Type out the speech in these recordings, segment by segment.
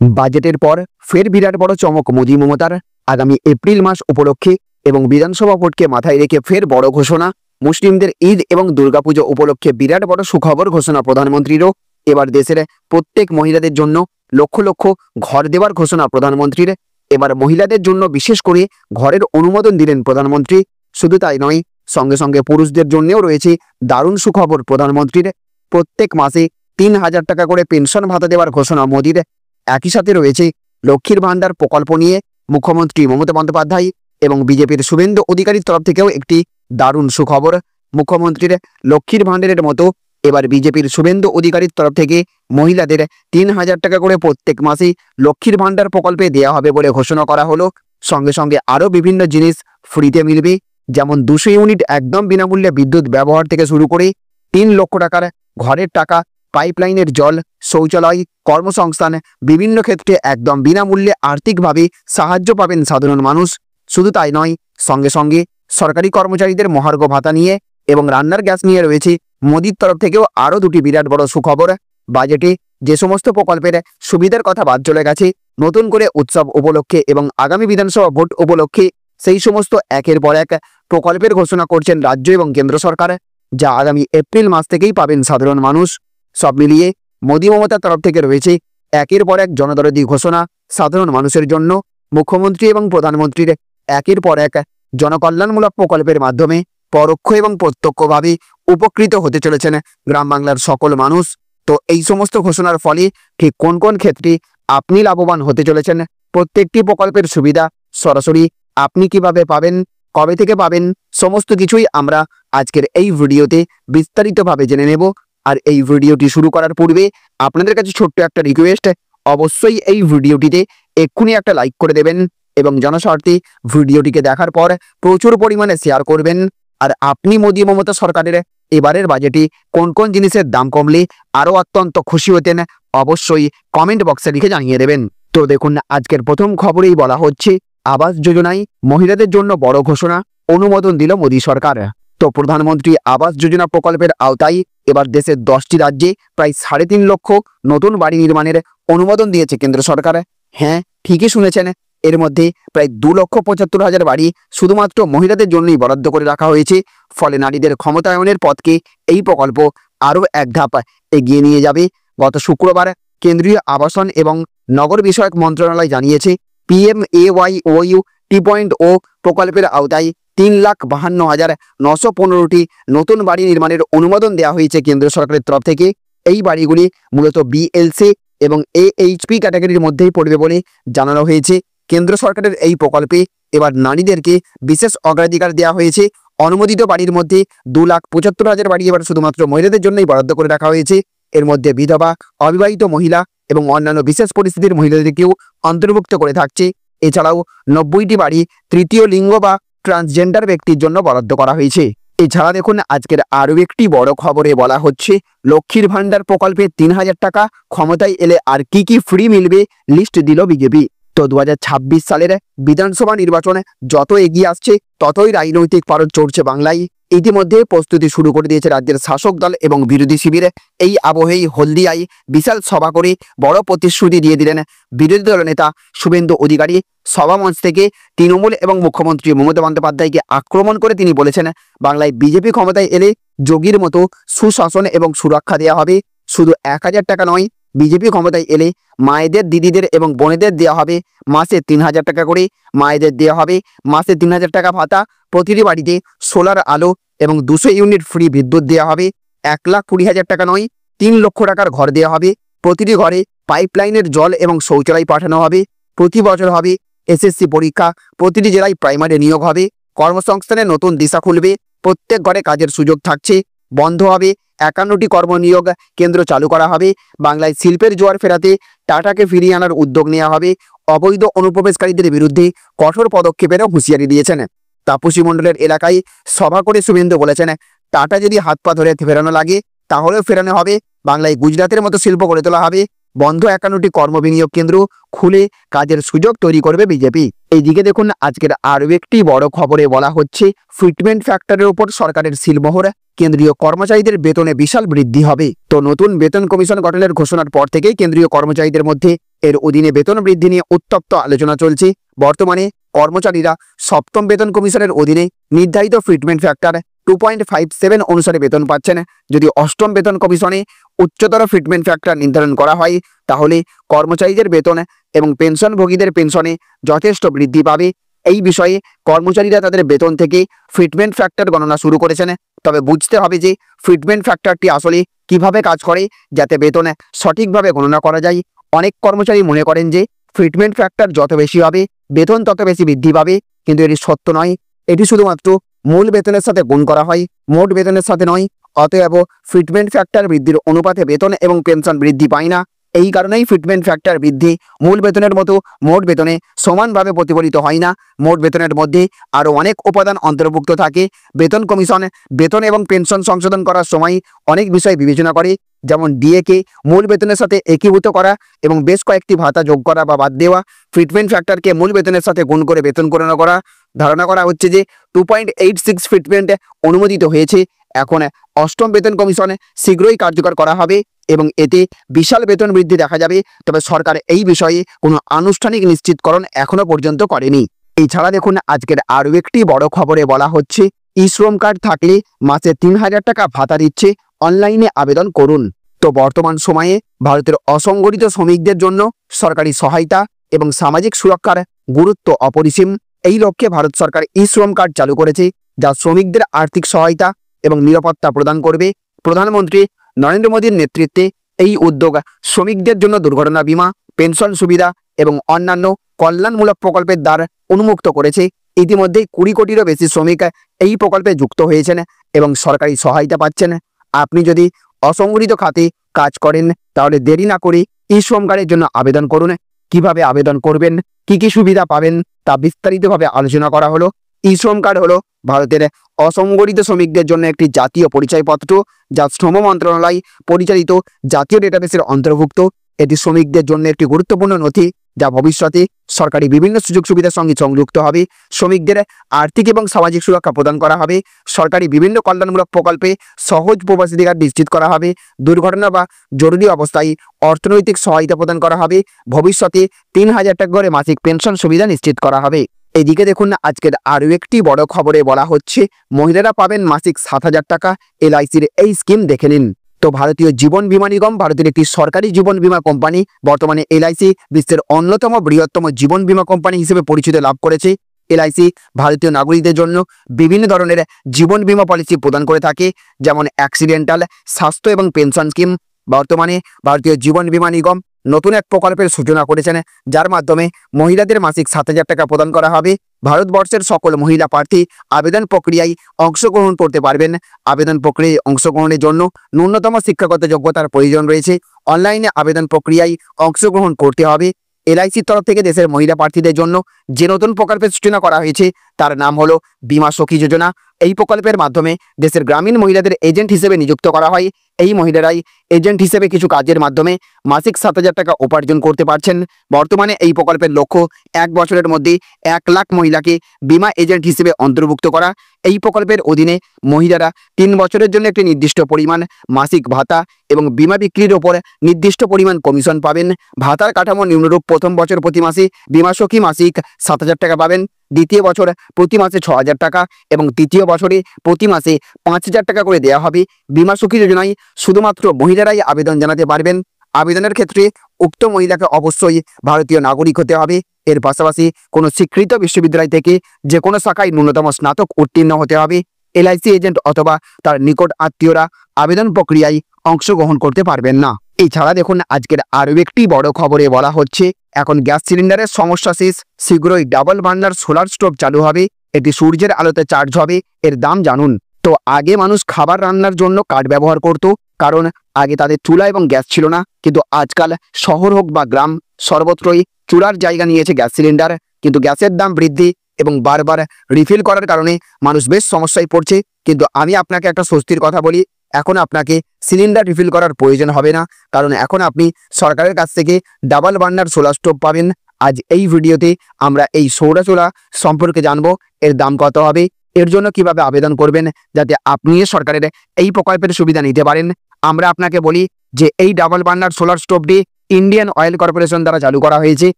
বাজেটের পর ফের বিরাট বড় চমক মোদি মমতার। আগামী এপ্রিল মাস উপলক্ষে এবং বিধানসভা ভোটকে মাথায় রেখে ফের বড় ঘোষণা। মুসলিমদের ঈদ এবং দুর্গাপুজো উপলক্ষে বিরাট বড় সুখবর ঘোষণা প্রধানমন্ত্রীরও। এবার দেশের প্রত্যেক মহিলাদের জন্য লক্ষ লক্ষ ঘর দেওয়ার ঘোষণা প্রধানমন্ত্রীর। এবার মহিলাদের জন্য বিশেষ করে ঘরের অনুমোদন দিলেন প্রধানমন্ত্রী। শুধু তাই নয়, সঙ্গে সঙ্গে পুরুষদের জন্যও রয়েছে দারুণ সুখবর প্রধানমন্ত্রীর। প্রত্যেক মাসে ৩,০০০ টাকা করে পেনশন ভাতা দেওয়ার ঘোষণা মোদির। একই সাথে রয়েছে লক্ষ্মীর ভান্ডার প্রকল্প নিয়ে মুখ্যমন্ত্রী মমতা বন্দ্যোপাধ্যায় এবং বিজেপির শুভেন্দু অধিকারীর তরফ থেকেও একটি দারুণ সুখবর। মুখ্যমন্ত্রীর লক্ষ্মীর ভান্ডারের মতো এবার বিজেপির শুভেন্দু অধিকারীর তরফ থেকে মহিলাদের ৩,০০০ টাকা করে প্রত্যেক মাসে লক্ষ্মীর ভান্ডার প্রকল্পে দেওয়া হবে বলে ঘোষণা করা হলো। সঙ্গে সঙ্গে আরও বিভিন্ন জিনিস ফ্রিতে মিলবে, যেমন ২০০ ইউনিট একদম বিনামূল্যে বিদ্যুৎ ব্যবহার থেকে শুরু করে ৩ লক্ষ টাকার ঘরের টাকা, পাইপলাইনের জল, শৌচালয়, কর্মসংস্থান, বিভিন্ন ক্ষেত্রে একদম বিনামূল্যে আর্থিকভাবে সাহায্য পাবেন সাধারণ মানুষ। শুধু তাই নয়, সঙ্গে সঙ্গে সরকারি কর্মচারীদের মহার্ঘ ভাতা নিয়ে এবং রান্নার গ্যাস নিয়ে রয়েছে মোদির তরফ থেকেও আরও দুটি বিরাট বড় সুখবর। বাজেটে যে সমস্ত প্রকল্পের সুবিধার কথা বাদ চলে গেছে, নতুন করে উৎসব উপলক্ষে এবং আগামী বিধানসভা ভোট উপলক্ষে সেই সমস্ত একের পর এক প্রকল্পের ঘোষণা করছেন রাজ্য এবং কেন্দ্র সরকার, যা আগামী এপ্রিল মাস থেকেই পাবেন সাধারণ মানুষ। সব মিলিয়ে মোদি মমতার তরফ থেকে রয়েছে একের পর এক জনদরদি ঘোষণা সাধারণ মানুষের জন্য। মুখ্যমন্ত্রী এবং প্রধানমন্ত্রীর একের পর এক জনকল্যাণমূলক প্রকল্পের মাধ্যমে পরোক্ষ এবং প্রত্যক্ষভাবে উপকৃত হতে চলেছেন গ্রাম বাংলার সকল মানুষ। তো এই সমস্ত ঘোষণার ফলে ঠিক কোন কোন ক্ষেত্রে আপনি লাভবান হতে চলেছেন, প্রত্যেকটি প্রকল্পের সুবিধা সরাসরি আপনি কিভাবে পাবেন, কবে থেকে পাবেন, সমস্ত কিছুই আমরা আজকের এই ভিডিওতে বিস্তারিতভাবে জেনে নেব। আর এই ভিডিওটি শুরু করার পূর্বে আপনাদের কাছে ছোট্ট একটা রিকোয়েস্ট, অবশ্যই এই ভিডিওটিতে এক্ষুনি একটা লাইক করে দেবেন এবং জনস্বার্থে ভিডিওটিকে দেখার পর প্রচুর পরিমাণে শেয়ার করবেন। আর আপনি মোদি মমতা সরকারের এবারের বাজেটে কোন কোন জিনিসের দাম কমলে আরও অত্যন্ত খুশি হতেন, অবশ্যই কমেন্ট বক্সে লিখে জানিয়ে দেবেন। তো দেখুন, আজকের প্রথম খবরেই বলা হচ্ছে আবাস যোজনায় মহিলাদের জন্য বড় ঘোষণা, অনুমোদন দিল মোদি সরকার। তো প্রধানমন্ত্রী আবাস যোজনা প্রকল্পের আওতায় এবার দেশের 10টি রাজ্যে প্রায় 3.5 লক্ষ নতুন বাড়ি নির্মাণের অনুমোদন দিয়েছে কেন্দ্র সরকার। হ্যাঁ, ঠিকই শুনেছেন, এর মধ্যে প্রায় 2,75,000 বাড়ি শুধুমাত্র মহিলাদের জন্যই বরাদ্দ করে রাখা হয়েছে। ফলে নারীদের ক্ষমতায়নের পথকে এই প্রকল্প আরও এক ধাপ এগিয়ে নিয়ে যাবে। গত শুক্রবার কেন্দ্রীয় আবাসন এবং নগর বিষয়ক মন্ত্রণালয় জানিয়েছে, PMAYOU 2.0 প্রকল্পের আওতায় 3,52,915টি নতুন বাড়ি নির্মাণের অনুমোদন দেওয়া হয়েছে কেন্দ্র সরকারের তরফ থেকে। এই বাড়িগুলি মূলত BLC এবং AHP ক্যাটাগরির মধ্যেই পড়বে বলে জানানো হয়েছে। কেন্দ্র সরকারের এই প্রকল্পে এবার নারীদেরকে বিশেষ অগ্রাধিকার দেওয়া হয়েছে। অনুমোদিত বাড়ির মধ্যে 2,75,000 বাড়ি এবার শুধুমাত্র মহিলাদের জন্যই বরাদ্দ করে রাখা হয়েছে। এর মধ্যে বিধবা, অবিবাহিত মহিলা এবং অন্যান্য বিশেষ পরিস্থিতির মহিলাদেরকেও অন্তর্ভুক্ত করে থাকছে। এছাড়াও 90টি বাড়ি তৃতীয় লিঙ্গ বা ট্রান্সজেন্ডার ব্যক্তির জন্য বরাদ্দ করা হয়েছে। এছাড়া দেখুন, আজকের আরও একটি বড় খবরে বলা হচ্ছে লক্ষ্মীর ভান্ডার প্রকল্পে 3,000 টাকা, ক্ষমতায় এলে আর কি কি ফ্রি মিলবে লিস্ট দিল বিজেপি। তো 2026 সালের বিধানসভা নির্বাচন যত এগিয়ে আসছে ততই রাজনৈতিক পারদ চড়ছে বাংলায়। ইতিমধ্যে প্রস্তুতি শুরু করে দিয়েছে রাজ্যের শাসক দল এবং বিরোধী শিবির। এই আবহেই হলদিয়ায় বিশাল সভা করে বড় প্রতিশ্রুতি দিয়ে দিলেন বিরোধী দলনেতা শুভেন্দু অধিকারী। সভামঞ্চ থেকে তৃণমূল এবং মুখ্যমন্ত্রী মমতা বন্দ্যোপাধ্যায়কে আক্রমণ করে তিনি বলেছেন, বাংলায় বিজেপি ক্ষমতায় এলে যোগীর মতো সুশাসন এবং সুরক্ষা দেওয়া হবে। শুধু 1,000 টাকা নয়, বিজেপি ক্ষমতায় এলে মায়েদের, দিদিদের এবং বোনেদের দেওয়া হবে মাসে 3,000 টাকা করে। মায়েদের দেওয়া হবে মাসে 3,000 টাকা ভাতা। প্রতিটি বাড়িতে সোলার আলো এবং 200 ইউনিট ফ্রি বিদ্যুৎ দেওয়া হবে। 1,20,000 টাকা নয়, 3 লক্ষ টাকার ঘর দেওয়া হবে। প্রতিটি ঘরে পাইপলাইনের জল এবং শৌচালয় পাঠানো হবে। প্রতি বছর হবে SSC পরীক্ষা। প্রতিটি জেলায় প্রাইমারি নিয়োগ হবে। কর্মসংস্থানের নতুন দিশা খুলবে। প্রত্যেক ঘরে কাজের সুযোগ থাকছে। বন্ধ হবে 51টি কর্মনিয়োগ কেন্দ্র চালু করা হবে। বাংলায় শিল্পের জোয়ার ফেরাতে টাটাকে ফিরিয়ে আনার উদ্যোগ নেওয়া হবে। অবৈধ অনুপ্রবেশকারীদের বিরুদ্ধে কঠোর পদক্ষেপেরও হুঁশিয়ারি দিয়েছেন। তাপসী মণ্ডলের এলাকায় সভা করে শুভেন্দু বলেছেন, টাটা যদি হাত পা ধরে ফেরানো লাগে তাহলেও ফেরানো হবে। বাংলায় গুজরাটের মতো শিল্প গড়ে তোলা হবে। বন্ধ 51টি কর্মবিনিয়োগ কেন্দ্র খুলে কাজের সুযোগ তৈরি করবে বিজেপি। এইদিকে দেখুন, আজকের আরও একটি বড় খবরে বলা হচ্ছে ফিটমেন্ট ফ্যাক্টরের উপর সরকারের সিলমোহর। কেন্দ্রীয় কর্মচারীদের বেতনে বিশাল বৃদ্ধি হবে। তো নতুন বেতন কমিশন গঠনের ঘোষণার পর থেকেই কেন্দ্রীয় কর্মচারীদের মধ্যে এর অধীনে বেতন বৃদ্ধি নিয়ে উত্তপ্ত আলোচনা চলছে। বর্তমানে কর্মচারীরা সপ্তম বেতন কমিশনের অধীনে নির্ধারিত ফিটমেন্ট ফ্যাক্টর 2.57 অনুসারে বেতন পাচ্ছেন। যদি অষ্টম বেতন কমিশনে উচ্চতর ফিটমেন্ট ফ্যাক্টর নির্ধারণ করা হয়, তাহলে কর্মচারীদের বেতন এবং পেনশনভোগীদের পেনশনে যথেষ্ট বৃদ্ধি পাবে। এই বিষয়ে কর্মচারীরা তাদের বেতন থেকে ফিটমেন্ট ফ্যাক্টর গণনা শুরু করেছেন। তবে বুঝতে হবে যে ফিটমেন্ট ফ্যাক্টরটি আসলে কিভাবে কাজ করে, যাতে বেতন সঠিকভাবে গণনা করা যায়। অনেক কর্মচারী মনে করেন যে ফিটমেন্ট ফ্যাক্টর যত বেশি হবে বেতন তত বেশি বৃদ্ধি পাবে, কিন্তু এটি সত্য নয়। এটি শুধুমাত্র মূল বেতনের সাথে গুণ করা হয়, মোট বেতনের সাথে নয়। অতএব ফিটমেন্ট ফ্যাক্টর বৃদ্ধির অনুপাতে বেতন এবং পেনশন বৃদ্ধি পায় না। এই কারণেই ফিটমেন্ট ফ্যাক্টর বৃদ্ধি মূল বেতনের মতো মোট বেতনে সমানভাবে প্রতিফলিত হয় না। মোট বেতনের মধ্যে আরও অনেক উপাদান অন্তর্ভুক্ত থাকে। বেতন কমিশন বেতন এবং পেনশন সংশোধন করার সময় অনেক বিষয় বিবেচনা করে, যেমন ডিএকে মূল বেতনের সাথে একীভূত করা এবং বেশ কয়েকটি ভাতা যোগ করা বা বাদ দেওয়া। ফিটমেন্ট ফ্যাক্টরকে মূল বেতনের সাথে গুণ করে বেতন গণনা করা। ধারণা করা হচ্ছে যে 2.86 ফিটমেন্ট অনুমোদিত হয়েছে। এখন অষ্টম বেতন কমিশন শীঘ্রই কার্যকর করা হবে এবং এতে বিশাল বেতন বৃদ্ধি দেখা যাবে। তবে সরকার এই বিষয়ে কোনো আনুষ্ঠানিক নিশ্চিতকরণ এখনো পর্যন্ত করেনি। এছাড়া দেখুন, আজকের আরও একটি বড় খবরে বলা হচ্ছে ই-শ্রম কার্ড থাকলে মাসে 3000 টাকা ভাতা দিচ্ছে, অনলাইনে আবেদন করুন। তো বর্তমান সময়ে ভারতের অসংগঠিত শ্রমিকদের জন্য সরকারি সহায়তা এবং সামাজিক সুরক্ষার গুরুত্ব অপরিসীম। এই লক্ষ্যে ভারত সরকার ই-শ্রম কার্ড চালু করেছে, যা শ্রমিকদের আর্থিক সহায়তা এবং নিরাপত্তা প্রদান করবে। প্রধানমন্ত্রী নরেন্দ্র মোদীর নেতৃত্বে এই উদ্যোগ শ্রমিকদের জন্য দুর্ঘটনা বীমা, পেনশন সুবিধা এবং অন্যান্য কল্যাণমূলক প্রকল্পের দ্বার উন্মুক্ত করেছে। ইতিমধ্যেই 20 কোটিরও বেশি শ্রমিক এই প্রকল্পে যুক্ত হয়েছেন এবং সরকারি সহায়তা পাচ্ছেন। আপনি যদি অসংগঠিত খাতে কাজ করেন, তাহলে দেরি না করে ই-শ্রম কার্ডের জন্য আবেদন করুন। কিভাবে আবেদন করবেন, কি কি সুবিধা পাবেন, তা বিস্তারিতভাবে আলোচনা করা হলো। ই-শ্রম কার্ড হলো ভারতের অসংগঠিত শ্রমিকদের জন্য একটি জাতীয় পরিচয়পত্র, যা শ্রম মন্ত্রণালয় পরিচালিত জাতীয় ডেটাবেসের অন্তর্ভুক্ত। এটি শ্রমিকদের জন্য একটি গুরুত্বপূর্ণ নথি, যা ভবিষ্যতে সরকারি বিভিন্ন সুযোগ সুবিধার সঙ্গে সংযুক্ত হবে। শ্রমিকদের আর্থিক এবং সামাজিক সুরক্ষা প্রদান করা হবে। সরকারি বিভিন্ন কল্যাণমূলক প্রকল্পে সহজ প্রবেশাধিকার নিশ্চিত করা হবে। দুর্ঘটনা বা জরুরি অবস্থায় অর্থনৈতিক সহায়তা প্রদান করা হবে। ভবিষ্যতে 3000 টাকা করে মাসিক পেনশন সুবিধা নিশ্চিত করা হবে। এদিকে দেখুন, আজকের আরও একটি বড় খবরে বলা হচ্ছে মহিলারা পাবেন মাসিক 7000 টাকা। এলআইসির এই স্কিম দেখে নিন। তো ভারতীয় জীবন বীমা নিগম ভারতের একটি সরকারি জীবন বীমা কোম্পানি। বর্তমানে এলআইসি বিশ্বের অন্যতম বৃহত্তম জীবন বীমা কোম্পানি হিসেবে পরিচিতি লাভ করেছে। এলআইসি ভারতীয় নাগরিকদের জন্য বিভিন্ন ধরনের জীবন বীমা পলিসি প্রদান করে থাকে, যেমন অ্যাক্সিডেন্টাল, স্বাস্থ্য এবং পেনশন স্কিম। বর্তমানে ভারতীয় জীবন বীমা নিগম নতুন এক প্রকল্পের সূচনা করেছেন, যার মাধ্যমে মহিলাদের মাসিক 7000 টাকা প্রদান করা হবে। ভারতবর্ষের সকল মহিলা প্রার্থী আবেদন প্রক্রিয়ায় অংশগ্রহণ করতে পারবেন। আবেদন প্রক্রিয়ায় অংশগ্রহণের জন্য ন্যূনতম শিক্ষাগত যোগ্যতার প্রয়োজন রয়েছে। অনলাইনে আবেদন প্রক্রিয়ায় অংশগ্রহণ করতে হবে। এলআইসির তরফ থেকে দেশের মহিলা প্রার্থীদের জন্য যে নতুন প্রকল্পের সূচনা করা হয়েছে, তার নাম হলো বীমা সখী যোজনা। এই প্রকল্পের মাধ্যমে দেশের গ্রামীণ মহিলাদের এজেন্ট হিসেবে নিযুক্ত করা হয়। এই মহিলারাই এজেন্ট হিসেবে কিছু কাজের মাধ্যমে মাসিক 7000 টাকা উপার্জন করতে পারছেন। বর্তমানে এই প্রকল্পের লক্ষ্য 1 বছরের মধ্যে 1 লাখ মহিলাকে বীমা এজেন্ট হিসেবে অন্তর্ভুক্ত করা। এই প্রকল্পের অধীনে মহিলারা 3 বছরের জন্য একটি নির্দিষ্ট পরিমাণ মাসিক ভাতা এবং বীমা বিক্রির ওপর নির্দিষ্ট পরিমাণ কমিশন পাবেন। ভাতার কাঠামো নিম্নরূপ: প্রথম বছর প্রতি মাসে বীমা সখী মাসিক 7000 টাকা পাবেন, দ্বিতীয় বছর প্রতি মাসে 6000 টাকা এবং তৃতীয় বছরে প্রতি মাসে 5000 টাকা করে দেওয়া হবে। বীমা সখী যোজনায় শুধুমাত্র মহিলারাই আবেদন জানাতে পারবেন। আবেদনের ক্ষেত্রে উক্ত মহিলাকে অবশ্যই ভারতীয় নাগরিক হতে হবে। এর পাশাপাশি কোনো স্বীকৃত বিশ্ববিদ্যালয় থেকে যে কোনো শাখায় ন্যূনতম স্নাতক উত্তীর্ণ হতে হবে। এলআইসি এজেন্ট অথবা তার নিকট আত্মীয়রা আবেদন প্রক্রিয়ায় অংশগ্রহণ করতে পারবেন না। এছাড়া দেখুন, আজকের আরও একটি বড় খবরে বলা হচ্ছে এখন গ্যাস সিলিন্ডারের সমস্যা শেষ, শীঘ্রই ডাবল বার্নার সোলার স্টোভ চালু হবে। এটি সূর্যের আলোতে চার্জ হবে। এর দাম জানুন। তো আগে মানুষ খাবার রান্নার জন্য কাঠ ব্যবহার করত, কারণ আগে তাদের চুলা এবং গ্যাস ছিল না। কিন্তু আজকাল শহর হোক বা গ্রাম, সর্বত্রই চুলার জায়গা নিয়েছে গ্যাস সিলিন্ডার। কিন্তু গ্যাসের দাম বৃদ্ধি এবং বারবার রিফিল করার কারণে মানুষ বেশ সমস্যায় পড়ছে। কিন্তু আমি আপনাকে একটা স্বস্তির কথা বলি, এখন আপনাকে সিলিন্ডার রিফিল করার প্রয়োজন হবে না, কারণ এখন আপনি সরকারের কাছ থেকে ডাবল বার্নার সোলার স্টোভ পাবেন। আজ এই ভিডিওতে আমরা এই সৌরচুলা সম্পর্কে জানবো, এর দাম কত হবে, এর জন্য কিভাবে আবেদন করবেন, যাতে আপনি সরকারের এই প্রকল্পের সুবিধা নিতে পারেন। আমরা আপনাকে বলি যে এই ডাবল বার্নার সোলার স্টোভটি ইন্ডিয়ান অয়েল কর্পোরেশন দ্বারা চালু করা হয়েছে।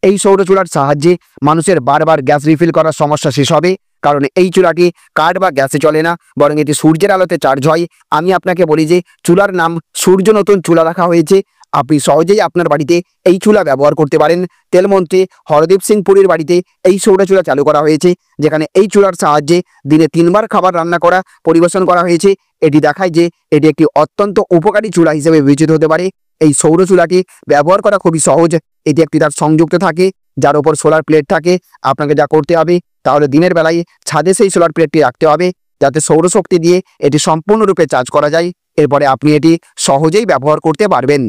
এই সৌর চুলার সাহায্যে মানুষের বারবার গ্যাস রিফিল করার সমস্যা শেষ হবে, কারণ এই চুলাটি কাঠ বা গ্যাসে চলে না, বরং এটি সূর্যের আলোতে চার্জ হয়। আমি আপনাকে বলি যে চুলার নাম সূর্য নতুন চুলা রাখা হয়েছে। আপনি সহজেই আপনার বাড়িতে এই চুলা ব্যবহার করতে পারেন। তেলমন্ত্রী হরদীপ সিং পুরীর বাড়িতে এই সৌর চুলা চালু করা হয়েছে, যেখানে এই চুলার সাহায্যে দিনে 3 বার খাবার রান্না করা পরিবেশন করা হয়েছে। এটি দেখায় যে এটি একটি অত্যন্ত উপকারী চুলা হিসেবে বিবেচিত হতে পারে। এই সৌর চুলাটি ব্যবহার করা খুবই সহজ। এটি একটি তার সংযুক্ত থাকে, যার উপর সোলার প্লেট থাকে। আপনাকে যা করতে হবে তাহলে দিনের বেলায় ছাদে সেই সোলার প্লেটটি রাখতে হবে, যাতে সৌরশক্তি দিয়ে এটি সম্পূর্ণরূপে চার্জ করা যায়। এরপরে আপনি এটি সহজেই ব্যবহার করতে পারবেন।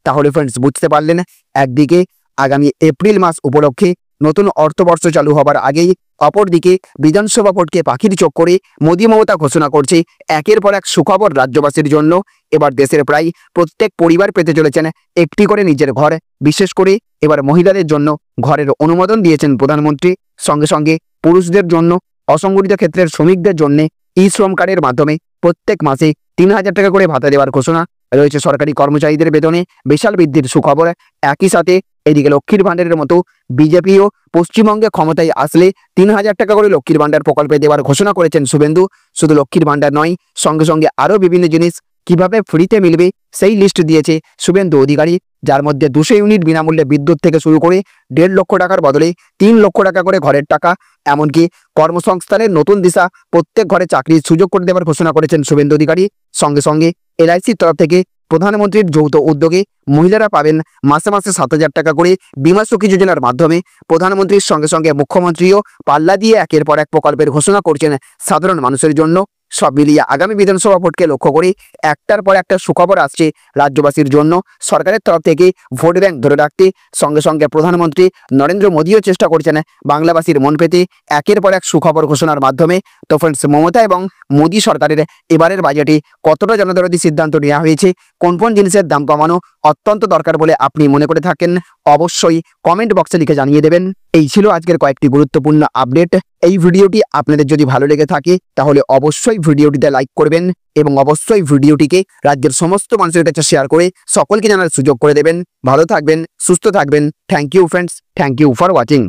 তাহলে ফ্রেন্ডস, বুঝতে পারলেন, একদিকে আগামী এপ্রিল মাস উপলক্ষে নতুন অর্থবর্ষ চালু হবার আগেই অপরদিকে বিধানসভা ভোটকে পাখির চোখ করে মোদী মমতা ঘোষণা করছে একের পর এক সুখবর রাজ্যবাসীর জন্য। এবার দেশের প্রায় প্রত্যেক পরিবার পেতে চলেছেন একটি করে নিজের ঘর। বিশেষ করে এবার মহিলাদের জন্য ঘরের অনুমোদন দিয়েছেন প্রধানমন্ত্রী। সঙ্গে সঙ্গে পুরুষদের জন্য, অসংগঠিত ক্ষেত্রের শ্রমিকদের জন্য ই শ্রম কার্ডের মাধ্যমে প্রত্যেক মাসে 3,000 টাকা করে ভাতা দেওয়ার ঘোষণা রয়েছে। সরকারি কর্মচারীদের বেতনে বিশাল বৃদ্ধির সুখবর। একই সাথে এদিকে লক্ষ্মীর ভাণ্ডারের মতো বিজেপিও পশ্চিমবঙ্গে ক্ষমতায় আসলে 3,000 টাকা করে লক্ষ্মীর ভাণ্ডার প্রকল্পে দেওয়ার ঘোষণা করেছেন শুভেন্দু। শুধু লক্ষ্মীর ভাণ্ডার নয়, সঙ্গে সঙ্গে আরও বিভিন্ন জিনিস কিভাবে ফ্রিতে মিলবে সেই লিস্ট দিয়েছে শুভেন্দু অধিকারী, যার মধ্যে 200 ইউনিট বিনামূল্যে বিদ্যুৎ থেকে শুরু করে 1.5 লক্ষ টাকার বদলে 3 লক্ষ টাকা করে ঘরের টাকা, এমনকি কর্মসংস্থানের নতুন দিশা, প্রত্যেক ঘরে চাকরির সুযোগ করে দেওয়ার ঘোষণা করেছেন শুভেন্দু অধিকারী। সঙ্গে সঙ্গে এলআইসির তরফ থেকে প্রধানমন্ত্রীর যৌথ উদ্যোগে মহিলারা পাবেন মাসে মাসে 7,000 টাকা করে বীমা সখী যোজনার মাধ্যমে। প্রধানমন্ত্রীর সঙ্গে সঙ্গে মুখ্যমন্ত্রীও পাল্লা দিয়ে একের পর এক প্রকল্পের ঘোষণা করছেন সাধারণ মানুষের জন্য। সব মিলিয়ে আগামী বিধানসভা ভোটকে লক্ষ্য করে একটার পর একটা সুখবর আসছে রাজ্যবাসীর জন্য। সরকারের তরফ থেকে ভোট ব্যাংক ধরে রাখতে সঙ্গে সঙ্গে প্রধানমন্ত্রী নরেন্দ্র মোদীও চেষ্টা করছেন বাংলাবাসীর মন পেতে একের পর এক সুখবর ঘোষণার মাধ্যমে। তো ফ্রেন্ডস, মমতা এবং মোদী সরকারের এবারের বাজেটে কতটা জনদরদী সিদ্ধান্ত নেওয়া হয়েছে, কোন কোন জিনিসের দাম কমানো অত্যন্ত দরকার বলে আপনি মনে করে থাকেন, অবশ্যই কমেন্ট বক্সে লিখে জানিয়ে দেবেন। এই ছিল আজকের কয়েকটি গুরুত্বপূর্ণ আপডেট। এই ভিডিওটি আপনাদের যদি ভালো লেগে থাকে তাহলে অবশ্যই ভিডিওটিতে লাইক করবেন এবং অবশ্যই ভিডিওটিকে রাজ্যের সমস্ত মানুষের কাছে শেয়ার করে সকলকে জানার সুযোগ করে দেবেন। ভালো থাকবেন, সুস্থ থাকবেন। Thank you friends, thank you for watching.